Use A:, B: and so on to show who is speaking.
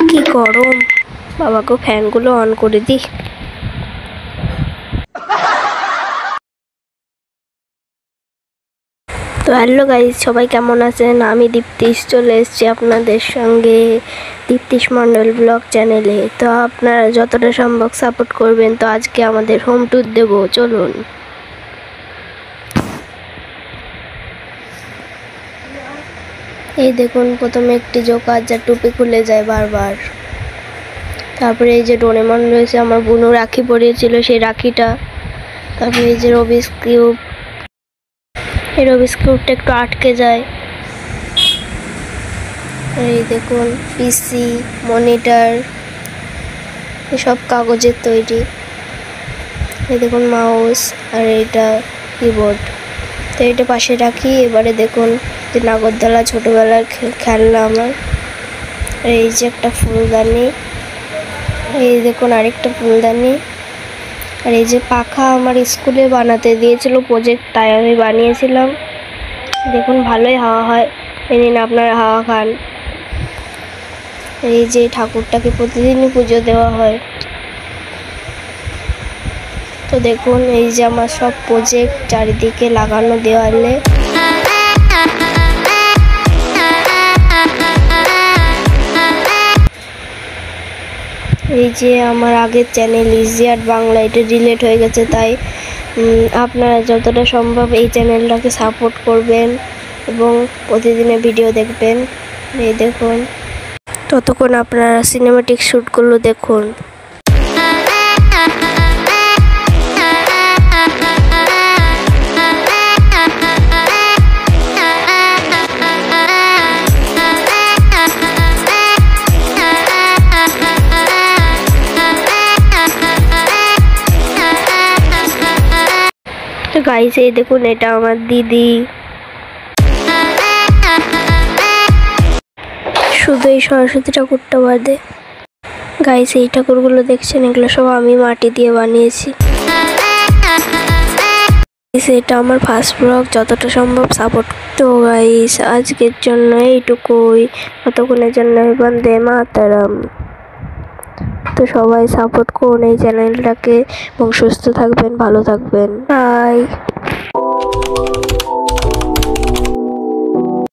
A: কি গরম, বাবাকে ফ্যানগুলো অন করে দিই। তো হ্যালো গাইজ, সবাই কেমন আছেন? আমি দীপ্তিশ চলে এসেছি আপনাদের সঙ্গে দীপ্তিশ মণ্ডল ব্লগ চ্যানেলে। তো আপনারা যতটা সম্ভব সাপোর্ট করবেন। তো আজকে আমাদের হোম ট্যুর দেবো, চলুন। এই দেখুন, প্রথমে একটি জোকার যা টুপি খুলে যায় বারবার। তারপরে এই যে ডোরেমন রয়েছে, আমার বোনও রাখি পরিয়েছিল সেই রাখিটা। তারপরে এই যে রবিস কিউব, এই রবিস কিউবটা একটু আটকে যায়। এই দেখুন পিসি, মনিটর, এসব কাগজের তৈরি। এই দেখুন মাউস, আর এইটা কিবোর্ড। তো এইটা পাশে রাখি। এবারে দেখুন যে নাগরদোলা ছোটোবেলার খেলনা আমার। এই যে একটা ফুলদানি, এই দেখুন আরেকটা ফুলদানি। আর এই যে পাখা আমার স্কুলে বানাতে দিয়েছিল প্রজেক্ট, তাই আমি বানিয়েছিলাম। দেখুন ভালোই হাওয়া হয়, এই নিন আপনারা হাওয়া খান। এই যে ঠাকুরটাকে প্রতিদিনই পুজো দেওয়া হয়। তো দেখুন এই যে আমার সব প্রজেক্ট চারিদিকে লাগানো দেওয়ালে। এই যে আমার আগের চ্যানেল ইজি আর্ট বাংলা, এটা ডিলিট হয়ে গেছে, তাই আপনারা যতটা সম্ভব এই চ্যানেলটাকে সাপোর্ট করবেন এবং প্রতিদিনের ভিডিও দেখবেন। এই দেখুন, ততক্ষণ আপনারা সিনেমাটিক শ্যুটগুলো দেখুন। তো গাইস, এই দেখুন এটা আমার দিদি। শুধু এই সরস্বতী ঠাকুরটা বাদে। গাইস, এই ঠাকুরগুলো দেখছেন, এগুলো সব আমি মাটি দিয়ে বানিয়েছি। এটা আমার ফার্স্ট ব্লগ, যতটা সম্ভব সাপোর্ট। তো গাইস, আজকের জন্য এইটুকুই, ততক্ষণের জন্য বন্দে মাতরম। তো সবাই সাপোর্ট করুন এই চ্যানেলটাকে এবং সুস্থ থাকবেন, ভালো থাকবেন। বাই।